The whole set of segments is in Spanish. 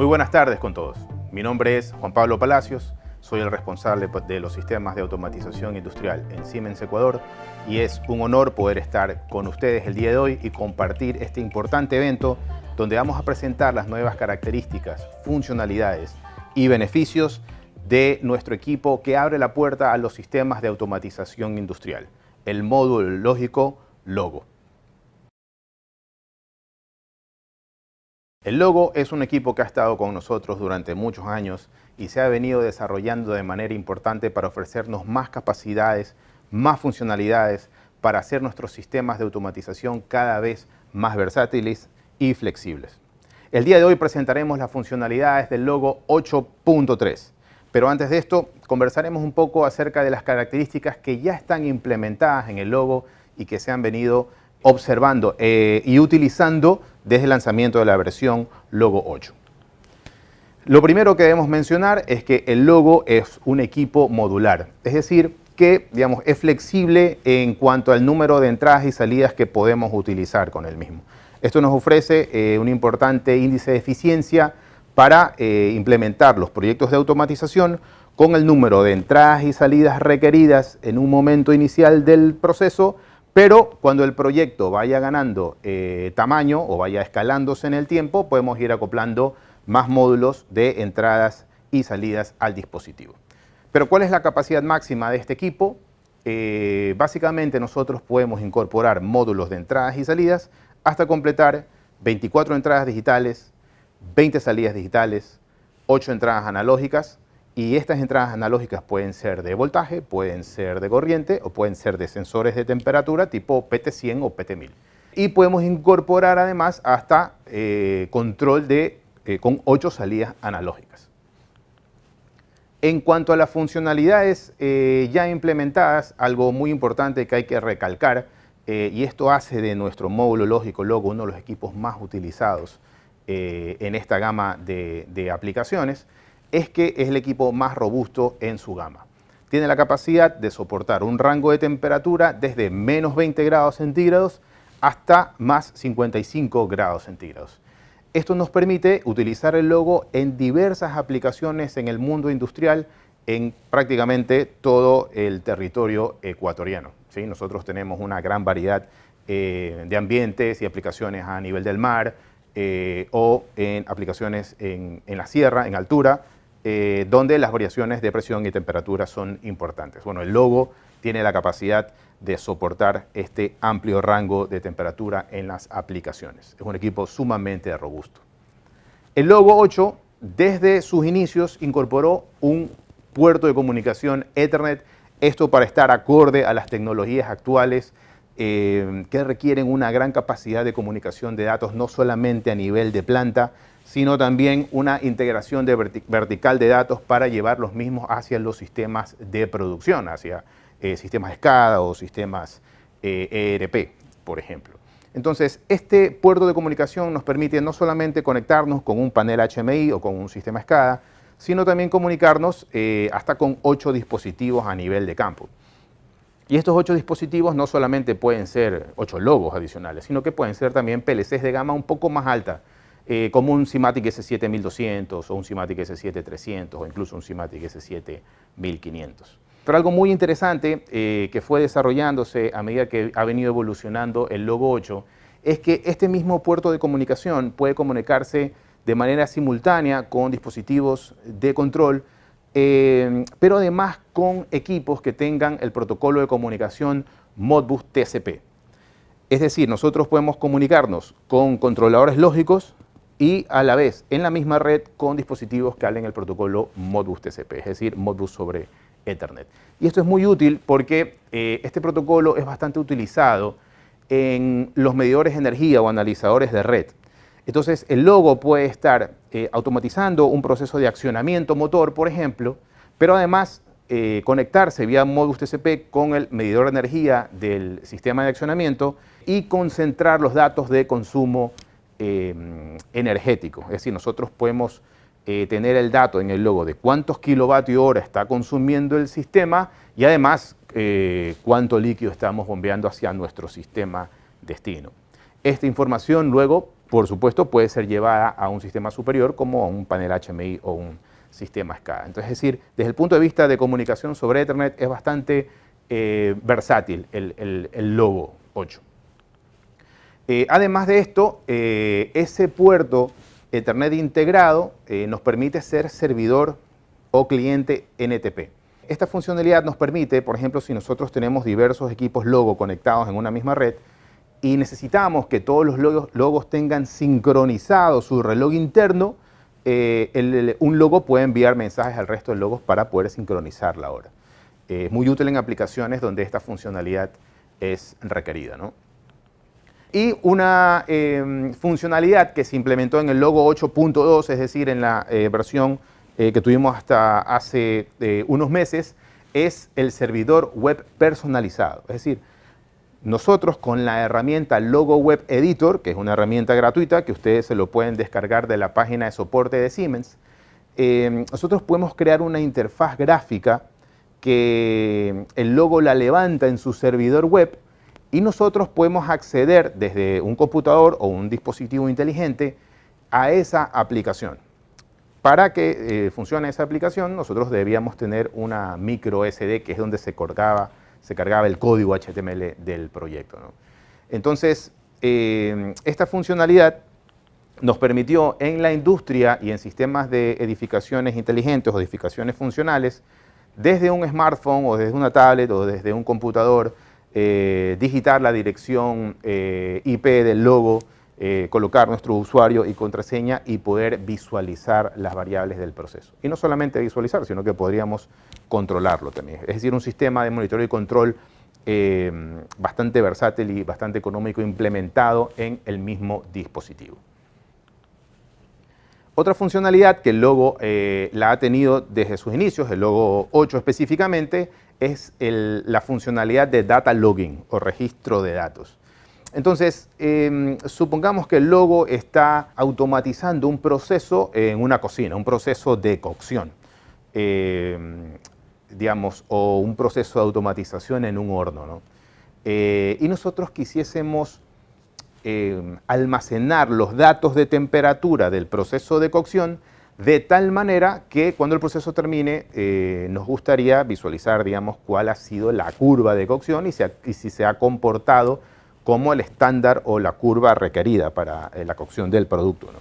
Muy buenas tardes con todos. Mi nombre es Juan Pablo Palacios, soy el responsable de los sistemas de automatización industrial en Siemens Ecuador y es un honor poder estar con ustedes el día de hoy y compartir este importante evento donde vamos a presentar las nuevas características, funcionalidades y beneficios de nuestro equipo que abre la puerta a los sistemas de automatización industrial, el módulo lógico Logo. El Logo es un equipo que ha estado con nosotros durante muchos años y se ha venido desarrollando de manera importante para ofrecernos más capacidades, más funcionalidades, para hacer nuestros sistemas de automatización cada vez más versátiles y flexibles. El día de hoy presentaremos las funcionalidades del Logo 8.3, pero antes de esto conversaremos un poco acerca de las características que ya están implementadas en el Logo y que se han venido observando y utilizando desde el lanzamiento de la versión Logo 8. Lo primero que debemos mencionar es que el Logo es un equipo modular, es decir, que es flexible en cuanto al número de entradas y salidas que podemos utilizar con el mismo. Esto nos ofrece un importante índice de eficiencia para implementar los proyectos de automatización con el número de entradas y salidas requeridas en un momento inicial del proceso, pero cuando el proyecto vaya ganando tamaño o vaya escalándose en el tiempo, podemos ir acoplando más módulos de entradas y salidas al dispositivo. Pero ¿cuál es la capacidad máxima de este equipo? Básicamente nosotros podemos incorporar módulos de entradas y salidas hasta completar 24 entradas digitales, 20 salidas digitales, 8 entradas analógicas, y estas entradas analógicas pueden ser de voltaje, pueden ser de corriente o pueden ser de sensores de temperatura tipo PT100 o PT1000. Y podemos incorporar además hasta control con 8 salidas analógicas. En cuanto a las funcionalidades ya implementadas, algo muy importante que hay que recalcar, y esto hace de nuestro módulo lógico Logo uno de los equipos más utilizados en esta gama de aplicaciones, es que es el equipo más robusto en su gama. Tiene la capacidad de soportar un rango de temperatura desde menos 20 grados centígrados hasta más 55 grados centígrados. Esto nos permite utilizar el Logo en diversas aplicaciones en el mundo industrial en prácticamente todo el territorio ecuatoriano, ¿sí? Nosotros tenemos una gran variedad de ambientes y aplicaciones a nivel del mar o en aplicaciones en la sierra, en altura, donde las variaciones de presión y temperatura son importantes. Bueno, el Logo tiene la capacidad de soportar este amplio rango de temperatura en las aplicaciones. Es un equipo sumamente robusto. El Logo 8, desde sus inicios, incorporó un puerto de comunicación Ethernet, esto para estar acorde a las tecnologías actuales que requieren una gran capacidad de comunicación de datos, no solamente a nivel de planta, sino también una integración vertical de datos para llevar los mismos hacia los sistemas de producción, hacia sistemas SCADA o sistemas ERP, por ejemplo. Entonces, este puerto de comunicación nos permite no solamente conectarnos con un panel HMI o con un sistema SCADA, sino también comunicarnos hasta con 8 dispositivos a nivel de campo. Y estos 8 dispositivos no solamente pueden ser 8 logos adicionales, sino que pueden ser también PLCs de gama un poco más alta, como un SIMATIC S7-1200 o un SIMATIC S7-300 o incluso un SIMATIC S7-1500. Pero algo muy interesante que fue desarrollándose a medida que ha venido evolucionando el Logo 8 es que este mismo puerto de comunicación puede comunicarse de manera simultánea con dispositivos de control, pero además con equipos que tengan el protocolo de comunicación Modbus TCP. Es decir, nosotros podemos comunicarnos con controladores lógicos y a la vez en la misma red con dispositivos que hablen el protocolo Modbus TCP, es decir, Modbus sobre Ethernet. Y esto es muy útil porque este protocolo es bastante utilizado en los medidores de energía o analizadores de red. Entonces, el Logo puede estar automatizando un proceso de accionamiento motor, por ejemplo, pero además conectarse vía Modbus TCP con el medidor de energía del sistema de accionamiento y concentrar los datos de consumo energético. Es decir, nosotros podemos tener el dato en el Logo de cuántos kilovatios hora está consumiendo el sistema y además cuánto líquido estamos bombeando hacia nuestro sistema destino. Esta información luego por supuesto, puede ser llevada a un sistema superior como a un panel HMI o un sistema SCADA. Entonces, es decir, desde el punto de vista de comunicación sobre Ethernet es bastante versátil el Logo 8. Además de esto, ese puerto Ethernet integrado nos permite ser servidor o cliente NTP. Esta funcionalidad nos permite, por ejemplo, si nosotros tenemos diversos equipos Logo conectados en una misma red y necesitamos que todos los logos tengan sincronizado su reloj interno, un logo puede enviar mensajes al resto de logos para poder sincronizar la hora. Es muy útil en aplicaciones donde esta funcionalidad es requerida, ¿no? Y una funcionalidad que se implementó en el Logo 8.2, es decir, en la versión que tuvimos hasta hace unos meses, es el servidor web personalizado. Es decir, nosotros con la herramienta Logo Web Editor, que es una herramienta gratuita que ustedes se lo pueden descargar de la página de soporte de Siemens, nosotros podemos crear una interfaz gráfica que el logo la levanta en su servidor web y nosotros podemos acceder desde un computador o un dispositivo inteligente a esa aplicación. Para que funcione esa aplicación, nosotros debíamos tener una micro SD, que es donde se cargaba el código HTML del proyecto, ¿no? Entonces, esta funcionalidad nos permitió en la industria y en sistemas de edificaciones inteligentes o edificaciones funcionales, desde un smartphone o desde una tablet o desde un computador, digitar la dirección IP del logo, colocar nuestro usuario y contraseña y poder visualizar las variables del proceso. Y no solamente visualizar, sino que podríamos controlarlo también. Es decir, un sistema de monitoreo y control bastante versátil y bastante económico implementado en el mismo dispositivo. Otra funcionalidad que el Logo la ha tenido desde sus inicios, el Logo 8 específicamente, es la funcionalidad de data logging o registro de datos. Entonces, supongamos que el Logo está automatizando un proceso en una cocina, un proceso de cocción, digamos, o un proceso de automatización en un horno, ¿no? Y nosotros quisiésemos almacenar los datos de temperatura del proceso de cocción de tal manera que cuando el proceso termine nos gustaría visualizar, digamos, cuál ha sido la curva de cocción y si se ha comportado como el estándar o la curva requerida para la cocción del producto, ¿no?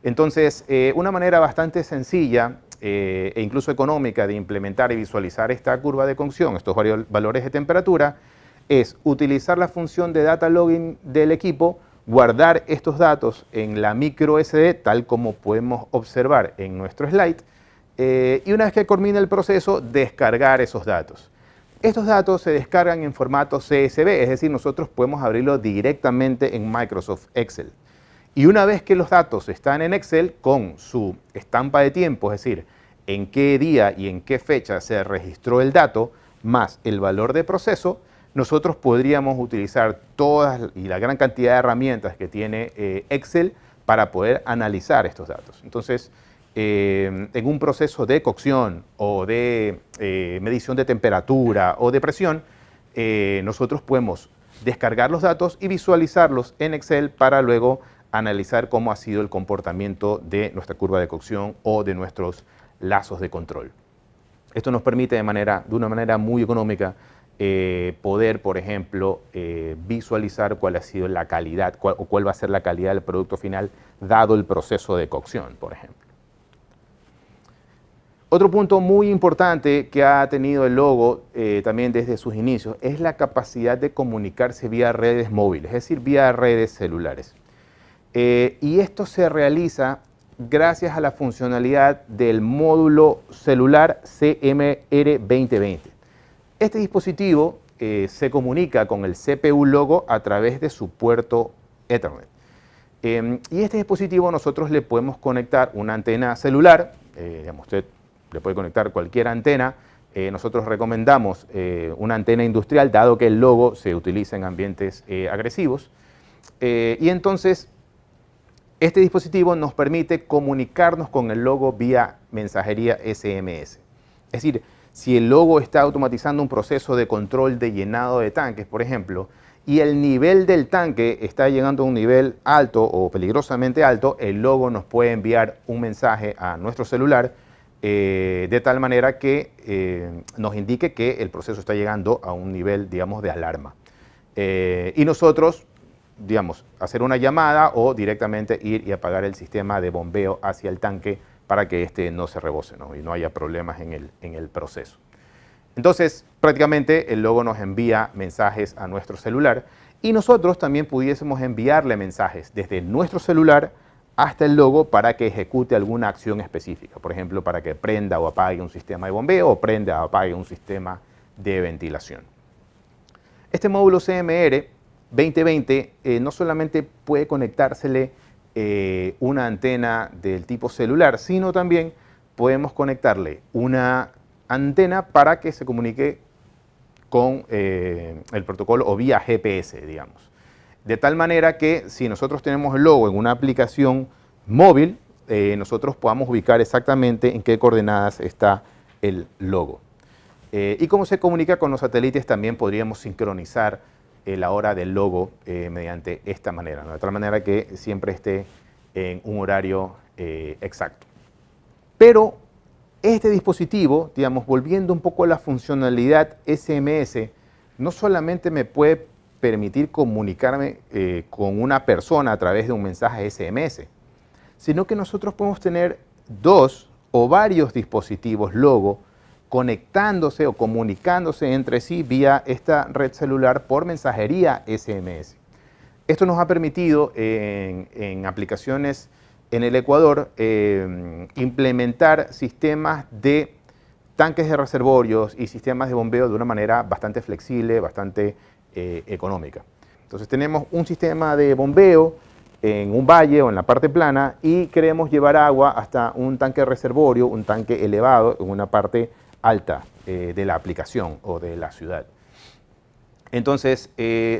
Entonces, una manera bastante sencilla e incluso económica de implementar y visualizar esta curva de cocción, estos varios valores de temperatura, es utilizar la función de data logging del equipo, guardar estos datos en la micro SD, tal como podemos observar en nuestro slide, y una vez que culmine el proceso, descargar esos datos. Estos datos se descargan en formato CSV, es decir, nosotros podemos abrirlo directamente en Microsoft Excel. Y una vez que los datos están en Excel con su estampa de tiempo, es decir, en qué día y en qué fecha se registró el dato, más el valor de proceso, nosotros podríamos utilizar todas y la gran cantidad de herramientas que tiene Excel para poder analizar estos datos. Entonces, en un proceso de cocción o de medición de temperatura o de presión, nosotros podemos descargar los datos y visualizarlos en Excel para luego analizar cómo ha sido el comportamiento de nuestra curva de cocción o de nuestros lazos de control. Esto nos permite de una manera muy económica poder, por ejemplo, visualizar cuál ha sido la calidad o cuál va a ser la calidad del producto final dado el proceso de cocción, por ejemplo. Otro punto muy importante que ha tenido el Logo también desde sus inicios es la capacidad de comunicarse vía redes móviles, es decir, vía redes celulares. Y esto se realiza gracias a la funcionalidad del módulo celular CMR2020. Este dispositivo se comunica con el CPU Logo a través de su puerto Ethernet. Y este dispositivo nosotros le podemos conectar una antena celular, digamos, usted le puede conectar cualquier antena. Nosotros recomendamos una antena industrial, dado que el Logo se utiliza en ambientes agresivos. Y entonces, este dispositivo nos permite comunicarnos con el Logo vía mensajería SMS. Es decir, si el Logo está automatizando un proceso de control de llenado de tanques, por ejemplo, y el nivel del tanque está llegando a un nivel alto o peligrosamente alto, el logo nos puede enviar un mensaje a nuestro celular de tal manera que nos indique que el proceso está llegando a un nivel, digamos, de alarma. Y nosotros, digamos, hacer una llamada o directamente ir y apagar el sistema de bombeo hacia el tanque para que este no se rebose, ¿no? Y no haya problemas en el proceso. Entonces, prácticamente el logo nos envía mensajes a nuestro celular y nosotros también pudiésemos enviarle mensajes desde nuestro celular hasta el logo para que ejecute alguna acción específica. Por ejemplo, para que prenda o apague un sistema de bombeo o prenda o apague un sistema de ventilación. Este módulo CMR 2020 no solamente puede conectársele una antena del tipo celular, sino también podemos conectarle una antena para que se comunique con el protocolo o vía GPS, digamos. De tal manera que si nosotros tenemos el logo en una aplicación móvil, nosotros podamos ubicar exactamente en qué coordenadas está el logo. Y como se comunica con los satélites, también podríamos sincronizar la hora del logo mediante esta manera, ¿no? De tal manera que siempre esté en un horario exacto. Pero este dispositivo, digamos, volviendo un poco a la funcionalidad SMS, no solamente me puede permitir comunicarme con una persona a través de un mensaje SMS, sino que nosotros podemos tener dos o varios dispositivos logo conectándose o comunicándose entre sí vía esta red celular por mensajería SMS. Esto nos ha permitido en aplicaciones en el Ecuador implementar sistemas de tanques de reservorios y sistemas de bombeo de una manera bastante flexible, bastante económica. Entonces tenemos un sistema de bombeo en un valle o en la parte plana y queremos llevar agua hasta un tanque de reservorio, un tanque elevado en una parte alta de la aplicación o de la ciudad. Entonces,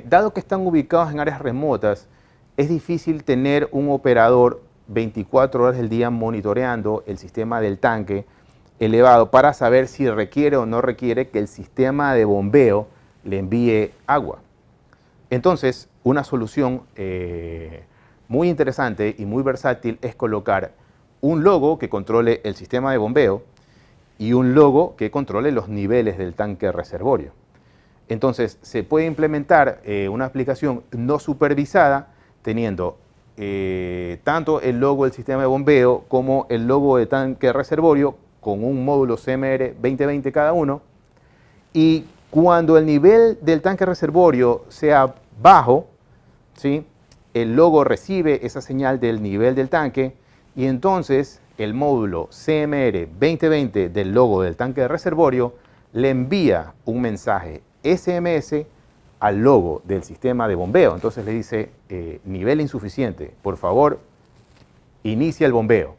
dado que están ubicados en áreas remotas, es difícil tener un operador 24 horas del día monitoreando el sistema del tanque elevado para saber si requiere o no requiere que el sistema de bombeo le envíe agua. Entonces, una solución muy interesante y muy versátil es colocar un logo que controle el sistema de bombeo y un logo que controle los niveles del tanque reservorio. Entonces, se puede implementar una aplicación no supervisada teniendo tanto el logo del sistema de bombeo como el logo de tanque reservorio con un módulo CMR 2020 cada uno, y cuando el nivel del tanque reservorio sea bajo, ¿sí?, el logo recibe esa señal del nivel del tanque y entonces el módulo CMR 2020 del logo del tanque de reservorio le envía un mensaje SMS al logo del sistema de bombeo. Entonces le dice, nivel insuficiente, por favor, inicia el bombeo.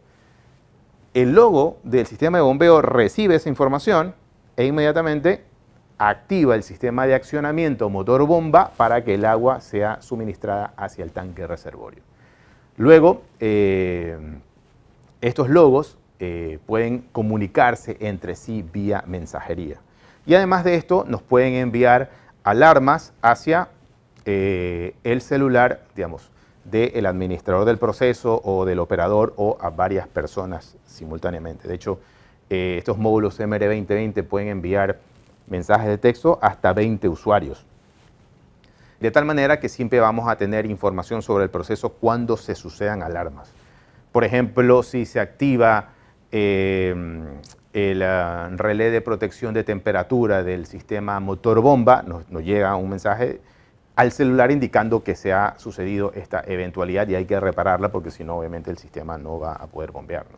El logo del sistema de bombeo recibe esa información e inmediatamente activa el sistema de accionamiento motor bomba para que el agua sea suministrada hacia el tanque reservorio. Luego, estos logos pueden comunicarse entre sí vía mensajería. Y además de esto, nos pueden enviar alarmas hacia el celular, digamos, del administrador del proceso o del operador o a varias personas simultáneamente. De hecho, estos módulos CMR 2020 pueden enviar mensajes de texto hasta 20 usuarios. De tal manera que siempre vamos a tener información sobre el proceso cuando se sucedan alarmas. Por ejemplo, si se activa el relé de protección de temperatura del sistema motor bomba, nos llega un mensaje al celular indicando que se ha sucedido esta eventualidad y hay que repararla porque si no, obviamente, el sistema no va a poder bombear, ¿no?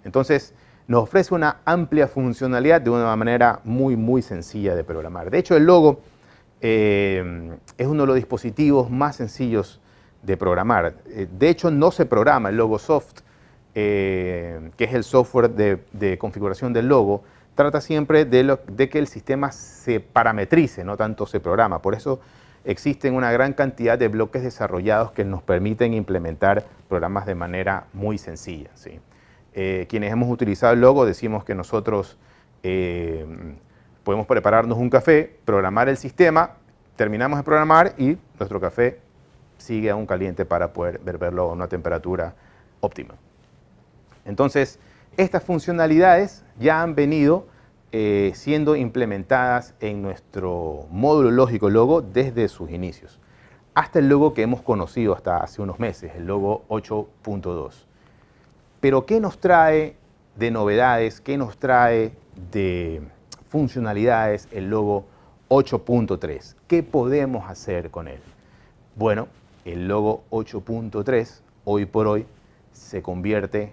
Entonces, nos ofrece una amplia funcionalidad de una manera muy sencilla de programar. De hecho, el logo es uno de los dispositivos más sencillos de programar. De hecho, no se programa el Logosoft, que es el software de configuración del logo, trata siempre de que el sistema se parametrice, no tanto se programa. Por eso existen una gran cantidad de bloques desarrollados que nos permiten implementar programas de manera muy sencilla, ¿sí? Quienes hemos utilizado el logo decimos que nosotros podemos prepararnos un café, programar el sistema, terminamos de programar y nuestro café sigue aún caliente para poder beberlo a una temperatura óptima. Entonces, estas funcionalidades ya han venido siendo implementadas en nuestro módulo lógico Logo desde sus inicios, hasta el Logo que hemos conocido hasta hace unos meses, el Logo 8.2. Pero, ¿qué nos trae de novedades? ¿Qué nos trae de funcionalidades el Logo 8.3? ¿Qué podemos hacer con él? Bueno, el Logo 8.3 hoy por hoy se convierte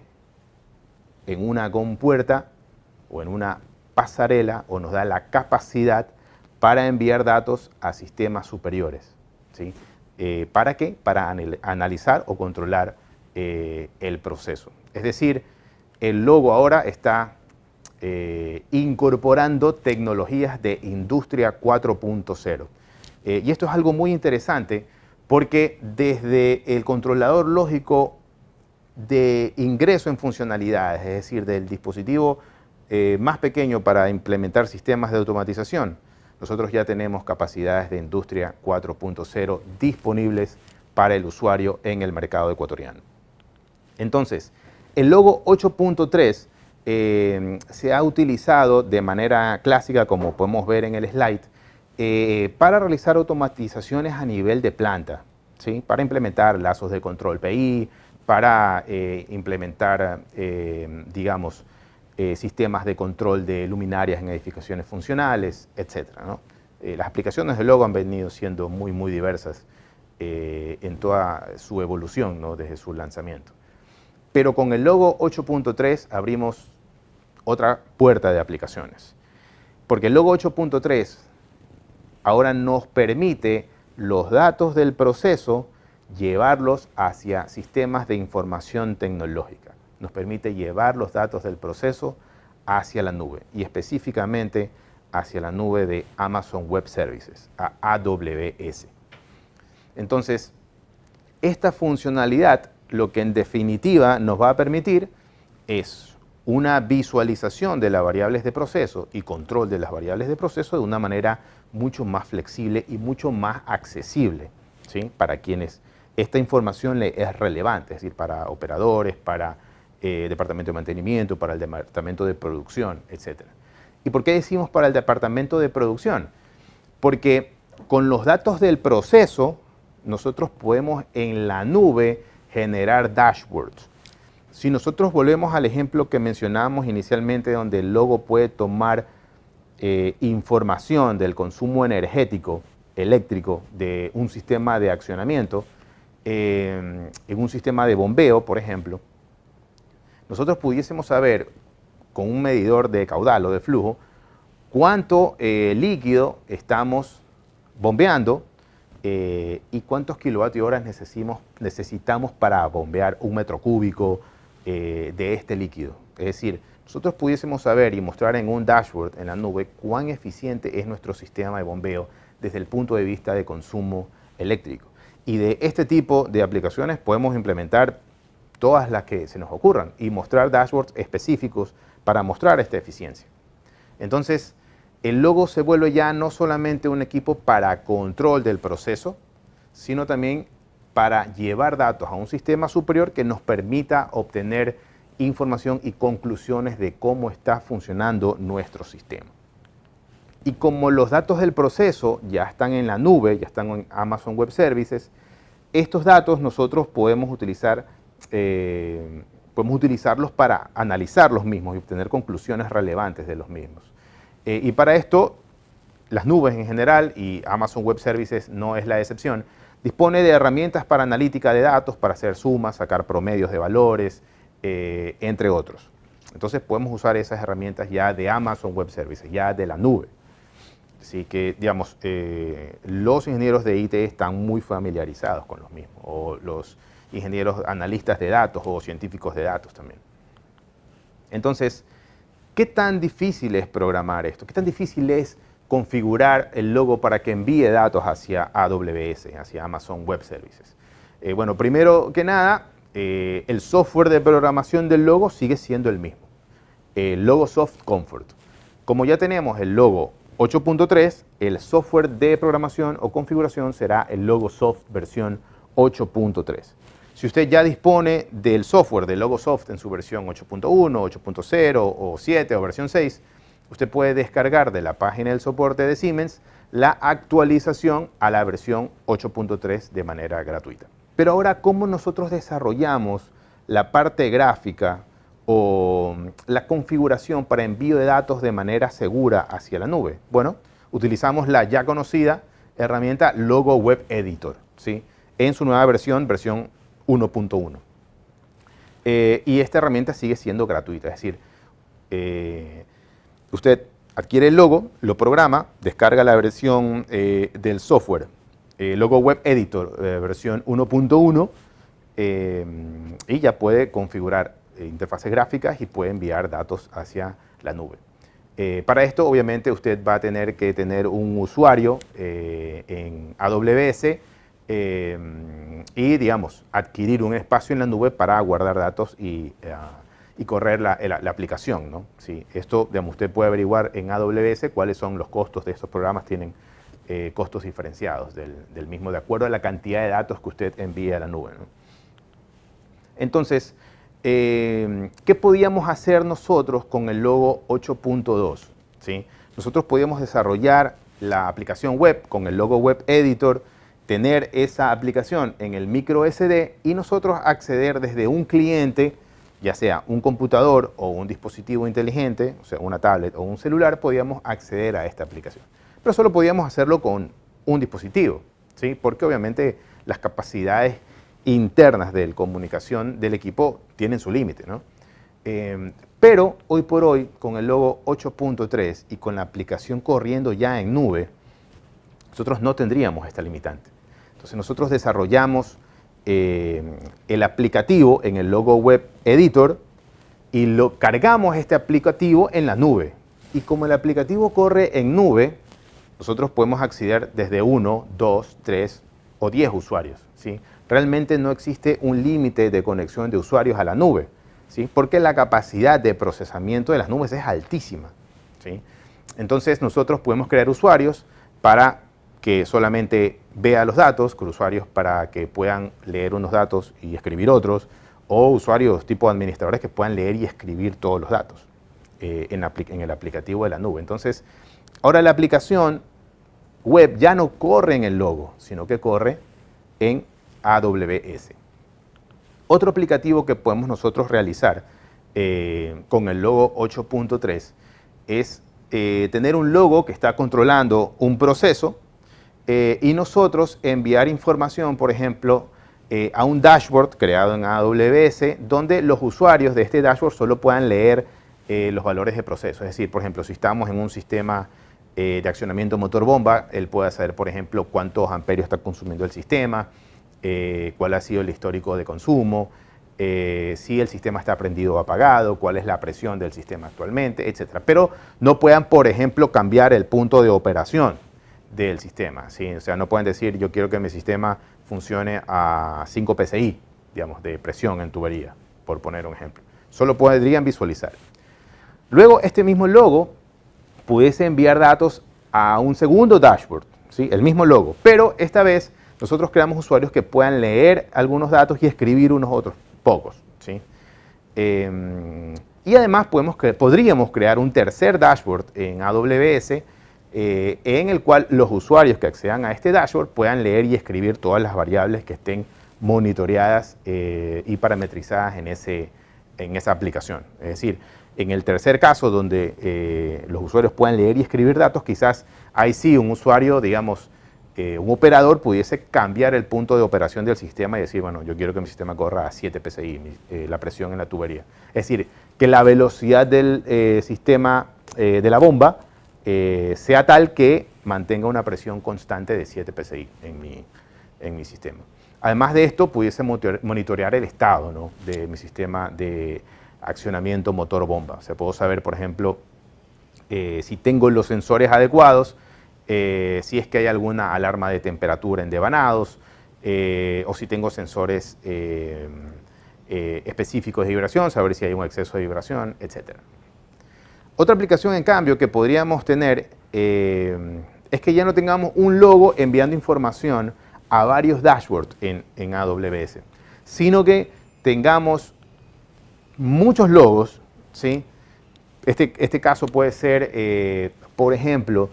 en una compuerta o en una pasarela, o nos da la capacidad para enviar datos a sistemas superiores. ¿Sí? ¿Para qué? Para analizar o controlar el proceso. Es decir, el Logo ahora está incorporando tecnologías de Industria 4.0. Y esto es algo muy interesante porque desde el controlador lógico de ingreso en funcionalidades, es decir, del dispositivo más pequeño para implementar sistemas de automatización, nosotros ya tenemos capacidades de Industria 4.0 disponibles para el usuario en el mercado ecuatoriano. Entonces, el Logo 8.3 se ha utilizado de manera clásica, como podemos ver en el slide, para realizar automatizaciones a nivel de planta, ¿sí? Para implementar lazos de control PI, para implementar, digamos, sistemas de control de luminarias en edificaciones funcionales, etc., ¿no? Las aplicaciones de Logo han venido siendo muy diversas en toda su evolución, ¿no? Desde su lanzamiento. Pero con el Logo 8.3 abrimos otra puerta de aplicaciones, porque el Logo 8.3 ahora nos permite los datos del proceso llevarlos hacia sistemas de información tecnológica. Nos permite llevar los datos del proceso hacia la nube, y específicamente hacia la nube de Amazon Web Services, a AWS. Entonces, esta funcionalidad lo que en definitiva nos va a permitir es una visualización de las variables de proceso y control de las variables de proceso de una manera mucho más flexible y mucho más accesible, ¿sí? Para quienes esta información le es relevante, es decir, para operadores, para departamento de mantenimiento, para el departamento de producción, etc. ¿Y por qué decimos para el departamento de producción? Porque con los datos del proceso nosotros podemos en la nube generar dashboards. Si nosotros volvemos al ejemplo que mencionamos inicialmente, donde el Logo puede tomar información del consumo energético, eléctrico, de un sistema de accionamiento, en un sistema de bombeo, por ejemplo, nosotros pudiésemos saber con un medidor de caudal o de flujo cuánto líquido estamos bombeando y cuántos kilovatios horas necesitamos para bombear un metro cúbico de este líquido. Es decir, nosotros pudiésemos saber y mostrar en un dashboard en la nube cuán eficiente es nuestro sistema de bombeo desde el punto de vista de consumo eléctrico. Y de este tipo de aplicaciones podemos implementar todas las que se nos ocurran y mostrar dashboards específicos para mostrar esta eficiencia. Entonces, el Logo se vuelve ya no solamente un equipo para control del proceso, sino también para llevar datos a un sistema superior que nos permita obtener información y conclusiones de cómo está funcionando nuestro sistema. Y como los datos del proceso ya están en la nube, ya están en Amazon Web Services, estos datos nosotros podemos utilizarlos para analizar los mismos y obtener conclusiones relevantes de los mismos. Y para esto, las nubes en general, y Amazon Web Services no es la excepción, dispone de herramientas para analítica de datos, para hacer sumas, sacar promedios de valores, entre otros. Entonces podemos usar esas herramientas ya de Amazon Web Services, ya de la nube. Así que, digamos, los ingenieros de IT están muy familiarizados con los mismos, o los ingenieros analistas de datos o científicos de datos también. Entonces, ¿qué tan difícil es programar esto? ¿Qué tan difícil es configurar el Logo para que envíe datos hacia AWS, hacia Amazon Web Services? Bueno, primero que nada, el software de programación del Logo sigue siendo el mismo, el Logosoft Comfort. Como ya tenemos el Logo 8.3, el software de programación o configuración será el Logosoft versión 8.3. Si usted ya dispone del software de Logosoft en su versión 8.1, 8.0 o 7 o versión 6, usted puede descargar de la página del soporte de Siemens la actualización a la versión 8.3 de manera gratuita. Pero ahora, ¿cómo nosotros desarrollamos la parte gráfica o la configuración para envío de datos de manera segura hacia la nube? Bueno, utilizamos la ya conocida herramienta Logo Web Editor, ¿sí? En su nueva versión 1.1. Y esta herramienta sigue siendo gratuita, es decir, usted adquiere el logo, lo programa, descarga la versión del software, Logo Web Editor versión 1.1 y ya puede configurar interfaces gráficas y puede enviar datos hacia la nube. Para esto, obviamente, usted va a tener que tener un usuario en AWS y, digamos, adquirir un espacio en la nube para guardar datos y correr la aplicación, ¿no? Sí, esto, digamos, usted puede averiguar en AWS cuáles son los costos de estos programas. Tienen costos diferenciados del mismo, de acuerdo a la cantidad de datos que usted envíe a la nube, ¿no? Entonces, ¿qué podíamos hacer nosotros con el Logo 8.2? ¿Sí? Nosotros podíamos desarrollar la aplicación web con el Logo Web Editor, tener esa aplicación en el micro SD y nosotros acceder desde un cliente, ya sea un computador o un dispositivo inteligente, o sea, una tablet o un celular, podíamos acceder a esta aplicación. Pero solo podíamos hacerlo con un dispositivo, ¿sí? Porque obviamente las capacidades internas de comunicación del equipo tienen su límite, ¿no? Pero hoy por hoy, con el Logo 8.3 y con la aplicación corriendo ya en nube, nosotros no tendríamos esta limitante. Entonces nosotros desarrollamos el aplicativo en el Logo Web Editor y lo cargamos este aplicativo en la nube. Y como el aplicativo corre en nube, nosotros podemos acceder desde 1, 2, 3 o 10 usuarios, ¿sí? Realmente no existe un límite de conexión de usuarios a la nube, ¿sí? Porque la capacidad de procesamiento de las nubes es altísima, ¿sí? Entonces nosotros podemos crear usuarios para que solamente vea los datos, con usuarios para que puedan leer unos datos y escribir otros, o usuarios tipo administradores que puedan leer y escribir todos los datos en el aplicativo de la nube. Entonces, ahora la aplicación web ya no corre en el Logo, sino que corre en AWS. Otro aplicativo que podemos nosotros realizar con el Logo 8.3 es tener un logo que está controlando un proceso y nosotros enviar información, por ejemplo, a un dashboard creado en AWS, donde los usuarios de este dashboard solo puedan leer los valores de proceso. Es decir, por ejemplo, si estamos en un sistema de accionamiento motor bomba, él puede saber, por ejemplo, cuántos amperios está consumiendo el sistema, cuál ha sido el histórico de consumo, si el sistema está prendido o apagado, cuál es la presión del sistema actualmente, etc. Pero no puedan, por ejemplo, cambiar el punto de operación del sistema, ¿sí? O sea, no pueden decir, yo quiero que mi sistema funcione a 5 PSI, digamos, de presión en tubería, por poner un ejemplo. Solo podrían visualizar. Luego, este mismo logo pudiese enviar datos a un segundo dashboard, ¿sí? El mismo logo, pero esta vez nosotros creamos usuarios que puedan leer algunos datos y escribir unos otros pocos, ¿sí? Y además podríamos crear un tercer dashboard en AWS en el cual los usuarios que accedan a este dashboard puedan leer y escribir todas las variables que estén monitoreadas y parametrizadas en esa aplicación. Es decir, en el tercer caso, donde los usuarios puedan leer y escribir datos, quizás ahí sí un usuario, digamos, un operador pudiese cambiar el punto de operación del sistema y decir, bueno, yo quiero que mi sistema corra a 7 PSI, la presión en la tubería. Es decir, que la velocidad del sistema de la bomba sea tal que mantenga una presión constante de 7 PSI en mi sistema. Además de esto, pudiese monitorear el estado, ¿no?, de mi sistema de accionamiento motor bomba. O sea, puedo saber, por ejemplo, si tengo los sensores adecuados, si es que hay alguna alarma de temperatura en devanados, o si tengo sensores específicos de vibración, saber si hay un exceso de vibración, etc. Otra aplicación, en cambio, que podríamos tener es que ya no tengamos un logo enviando información a varios dashboards en AWS, sino que tengamos muchos logos, ¿sí? Este caso puede ser, por ejemplo,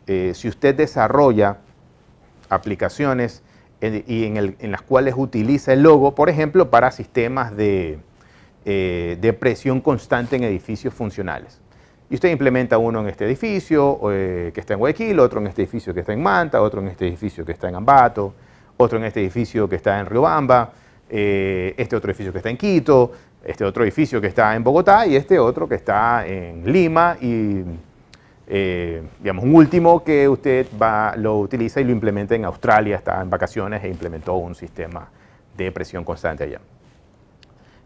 si usted desarrolla aplicaciones en las cuales utiliza el logo, por ejemplo, para sistemas de presión constante en edificios funcionales. Y usted implementa uno en este edificio que está en Guayaquil, otro en este edificio que está en Manta, otro en este edificio que está en Ambato, otro en este edificio que está en Riobamba, este otro edificio que está en Quito, este otro edificio que está en Bogotá y este otro que está en Lima y, digamos, un último que usted lo utiliza y lo implementa en Australia, está en vacaciones e implementó un sistema de presión constante allá.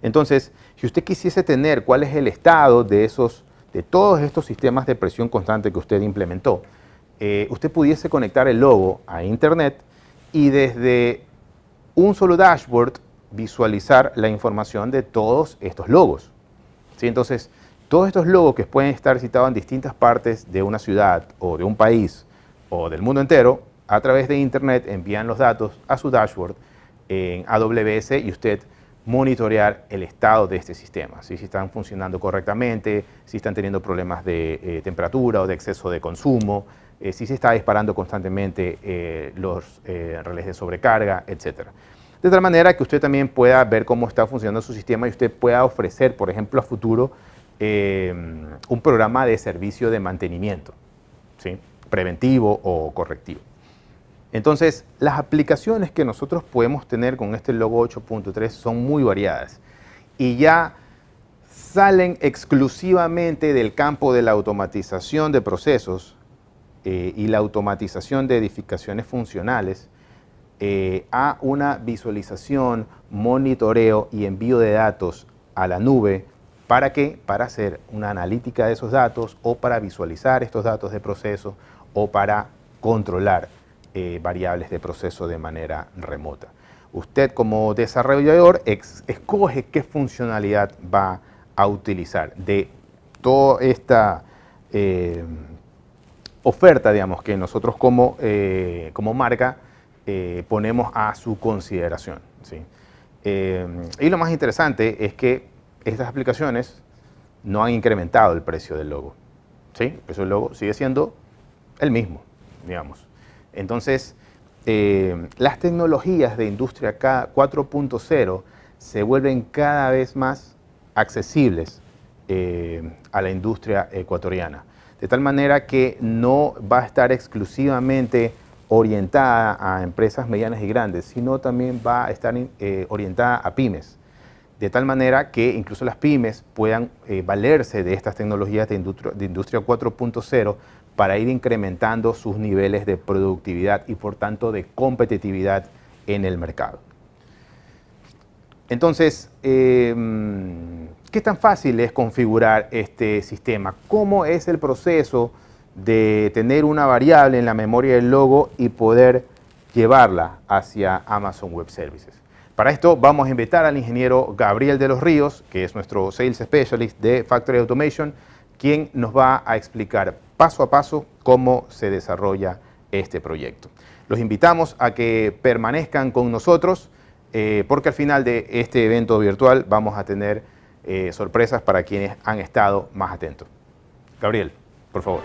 Entonces, si usted quisiese tener cuál es el estado de todos estos sistemas de presión constante que usted implementó, usted pudiese conectar el logo a Internet y desde un solo dashboard visualizar la información de todos estos logos. ¿Sí? Entonces, todos estos logos que pueden estar citados en distintas partes de una ciudad o de un país o del mundo entero, a través de Internet envían los datos a su dashboard en AWS y usted monitorear el estado de este sistema, ¿sí? Si están funcionando correctamente, si están teniendo problemas de temperatura o de exceso de consumo, si se está disparando constantemente los relés de sobrecarga, etc. De tal manera que usted también pueda ver cómo está funcionando su sistema y usted pueda ofrecer, por ejemplo, a futuro, un programa de servicio de mantenimiento, ¿sí? Preventivo o correctivo. Entonces, las aplicaciones que nosotros podemos tener con este logo 8.3 son muy variadas y ya salen exclusivamente del campo de la automatización de procesos y la automatización de edificaciones funcionales a una visualización, monitoreo y envío de datos a la nube. ¿Para qué? Para hacer una analítica de esos datos o para visualizar estos datos de proceso o para controlar variables de proceso de manera remota. Usted como desarrollador escoge qué funcionalidad va a utilizar de toda esta oferta, digamos, que nosotros como marca ponemos a su consideración, ¿sí? Y lo más interesante es que estas aplicaciones no han incrementado el precio del logo, ¿sí? El precio del logo sigue siendo el mismo, digamos. Entonces, las tecnologías de industria 4.0 se vuelven cada vez más accesibles a la industria ecuatoriana, de tal manera que no va a estar exclusivamente orientada a empresas medianas y grandes, sino también va a estar orientada a pymes, de tal manera que incluso las pymes puedan valerse de estas tecnologías de industria 4.0 para ir incrementando sus niveles de productividad y por tanto de competitividad en el mercado. Entonces, ¿qué tan fácil es configurar este sistema? ¿Cómo es el proceso de tener una variable en la memoria del logo y poder llevarla hacia Amazon Web Services? Para esto vamos a invitar al ingeniero Gabriel de los Ríos, que es nuestro Sales Specialist de Factory Automation, quien nos va a explicar paso a paso cómo se desarrolla este proyecto. Los invitamos a que permanezcan con nosotros porque al final de este evento virtual vamos a tener sorpresas para quienes han estado más atentos. Gabriel, por favor.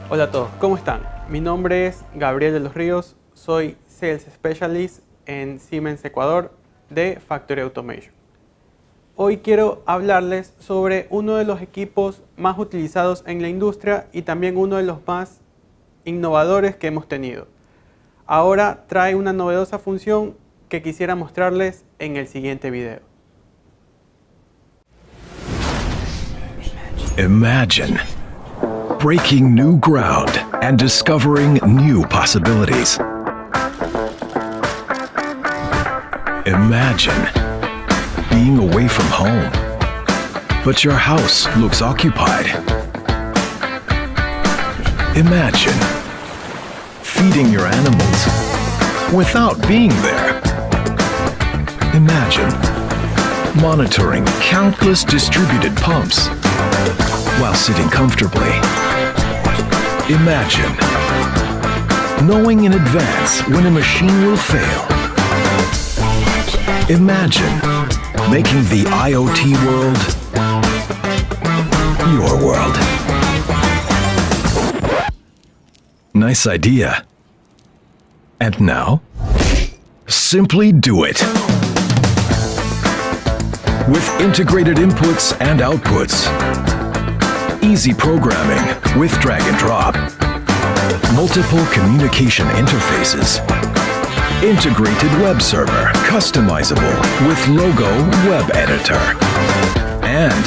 Hola a todos, ¿cómo están? Mi nombre es Gabriel de los Ríos, soy Sales Specialist en Siemens Ecuador de Factory Automation. Hoy quiero hablarles sobre uno de los equipos más utilizados en la industria y también uno de los más innovadores que hemos tenido. Ahora trae una novedosa función que quisiera mostrarles en el siguiente video. Imagine breaking new ground and discovering new possibilities. Imagine being away from home, but your house looks occupied. Imagine feeding your animals, without being there. Imagine monitoring countless distributed pumps while sitting comfortably. Imagine knowing in advance when a machine will fail. Imagine making the IoT world your world. Nice idea. And now, simply do it. With integrated inputs and outputs, easy programming with drag and drop, multiple communication interfaces, integrated web server, customizable with Logo Web Editor, and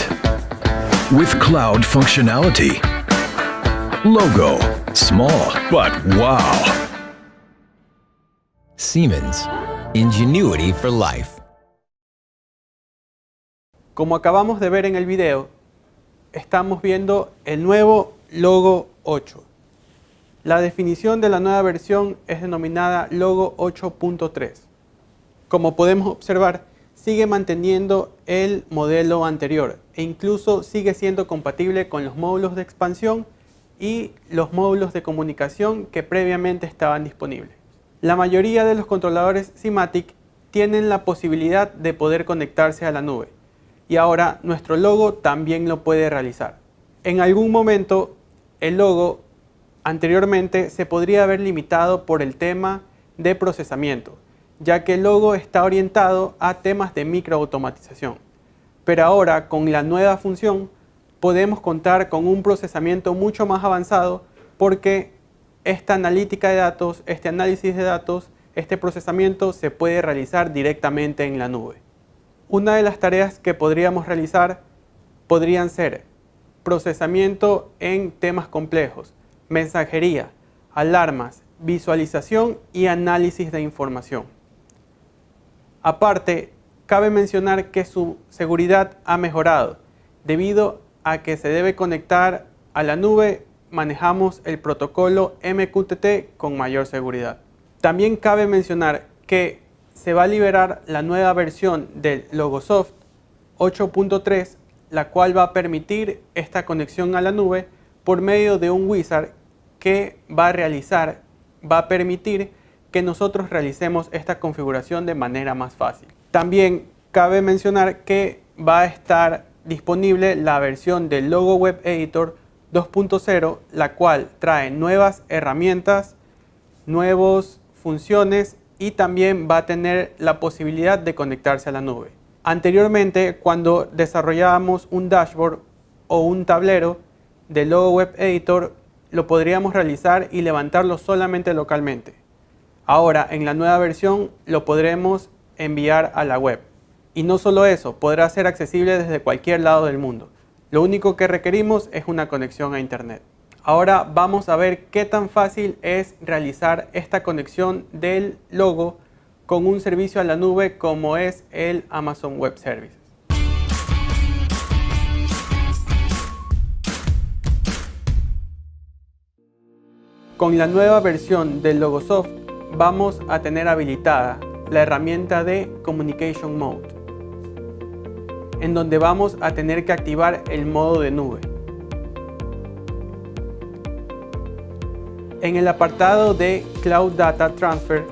with cloud functionality. Logo, small, but wow. Siemens, ingenuity for life. Como acabamos de ver en el video, estamos viendo el nuevo Logo 8. La definición de la nueva versión es denominada Logo 8.3. Como podemos observar, sigue manteniendo el modelo anterior e incluso sigue siendo compatible con los módulos de expansión y los módulos de comunicación que previamente estaban disponibles. La mayoría de los controladores SIMATIC tienen la posibilidad de poder conectarse a la nube y ahora nuestro Logo también lo puede realizar. En algún momento el Logo anteriormente se podría haber limitado por el tema de procesamiento, ya que el Logo está orientado a temas de microautomatización. Pero ahora, con la nueva función, podemos contar con un procesamiento mucho más avanzado porque esta analítica de datos, este análisis de datos, este procesamiento se puede realizar directamente en la nube. Una de las tareas que podríamos realizar podrían ser procesamiento en temas complejos, mensajería, alarmas, visualización y análisis de información. Aparte, cabe mencionar que su seguridad ha mejorado. Debido a que se debe conectar a la nube, manejamos el protocolo MQTT con mayor seguridad. También cabe mencionar que se va a liberar la nueva versión del Logosoft 8.3, la cual va a permitir esta conexión a la nube por medio de un wizard que va a permitir que nosotros realicemos esta configuración de manera más fácil. También cabe mencionar que va a estar disponible la versión del Logo Web Editor 2.0, la cual trae nuevas herramientas, nuevas funciones y también va a tener la posibilidad de conectarse a la nube. Anteriormente, cuando desarrollábamos un dashboard o un tablero del Logo Web Editor, lo podríamos realizar y levantarlo solamente localmente. Ahora, en la nueva versión, lo podremos enviar a la web. Y no solo eso, podrá ser accesible desde cualquier lado del mundo. Lo único que requerimos es una conexión a Internet. Ahora vamos a ver qué tan fácil es realizar esta conexión del Logo con un servicio a la nube como es el Amazon Web Services. Con la nueva versión del Logosoft vamos a tener habilitada la herramienta de Communication Mode, en donde vamos a tener que activar el modo de nube. En el apartado de Cloud Data Transfer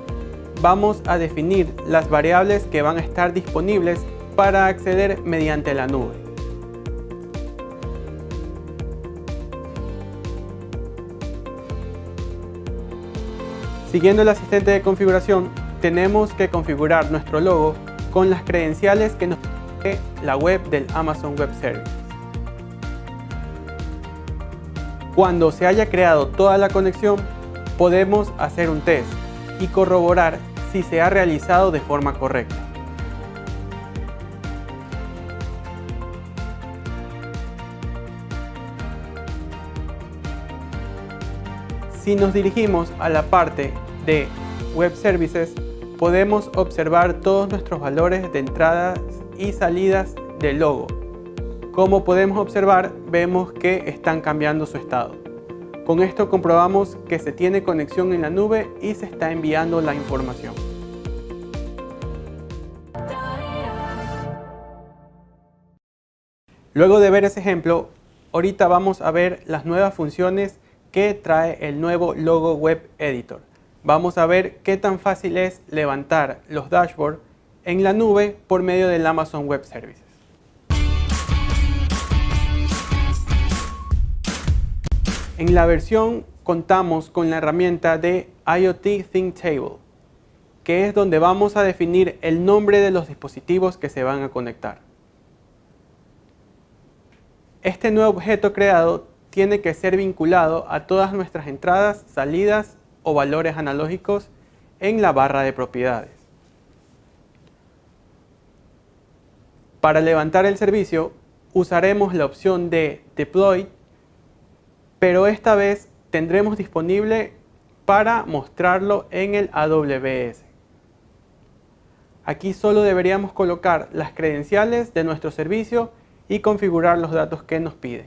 vamos a definir las variables que van a estar disponibles para acceder mediante la nube. Siguiendo el asistente de configuración, tenemos que configurar nuestro logo con las credenciales que nos pide la web del Amazon Web Services. Cuando se haya creado toda la conexión, podemos hacer un test y corroborar si se ha realizado de forma correcta. Si nos dirigimos a la parte de Web Services, podemos observar todos nuestros valores de entradas y salidas del logo. Como podemos observar, vemos que están cambiando su estado. Con esto comprobamos que se tiene conexión en la nube y se está enviando la información. Luego de ver ese ejemplo, ahorita vamos a ver las nuevas funciones que trae el nuevo Logo Web Editor. Vamos a ver qué tan fácil es levantar los dashboards en la nube por medio del Amazon Web Services. En la versión contamos con la herramienta de IoT Theme Table, que es donde vamos a definir el nombre de los dispositivos que se van a conectar. Este nuevo objeto creado tiene que ser vinculado a todas nuestras entradas, salidas o valores analógicos en la barra de propiedades. Para levantar el servicio usaremos la opción de Deploy, pero esta vez tendremos disponible para mostrarlo en el AWS. Aquí solo deberíamos colocar las credenciales de nuestro servicio y configurar los datos que nos piden.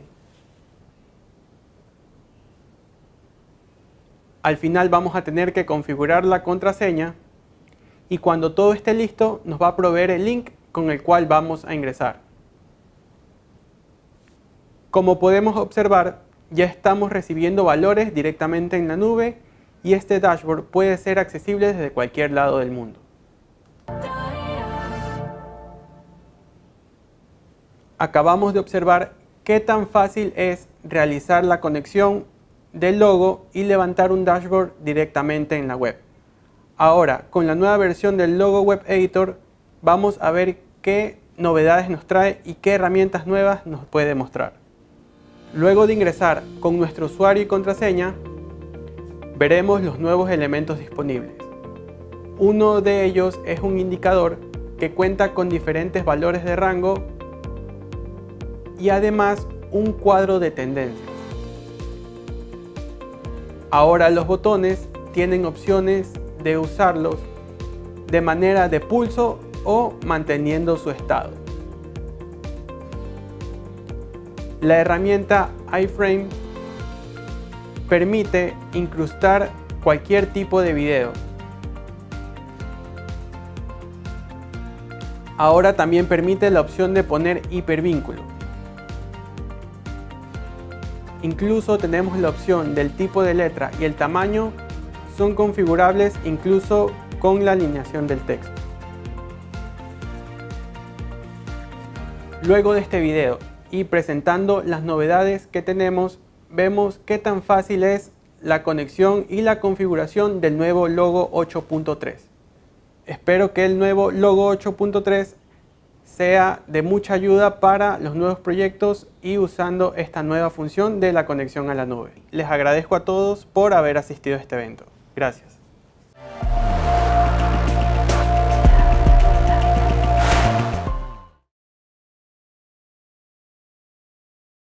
Al final vamos a tener que configurar la contraseña y cuando todo esté listo nos va a proveer el link con el cual vamos a ingresar. Como podemos observar, ya estamos recibiendo valores directamente en la nube y este dashboard puede ser accesible desde cualquier lado del mundo. Acabamos de observar qué tan fácil es realizar la conexión del logo y levantar un dashboard directamente en la web. Ahora, con la nueva versión del Logo Web Editor, vamos a ver qué novedades nos trae y qué herramientas nuevas nos puede mostrar. Luego de ingresar con nuestro usuario y contraseña, veremos los nuevos elementos disponibles. Uno de ellos es un indicador que cuenta con diferentes valores de rango y además un cuadro de tendencias. Ahora los botones tienen opciones de usarlos de manera de pulso o manteniendo su estado. La herramienta iframe permite incrustar cualquier tipo de video. Ahora también permite la opción de poner hipervínculo. Incluso tenemos la opción del tipo de letra y el tamaño son configurables incluso con la alineación del texto. Luego de este video y presentando las novedades que tenemos, vemos qué tan fácil es la conexión y la configuración del nuevo Logo 8.3. Espero que el nuevo Logo 8.3 sea de mucha ayuda para los nuevos proyectos y usando esta nueva función de la conexión a la nube. Les agradezco a todos por haber asistido a este evento. Gracias.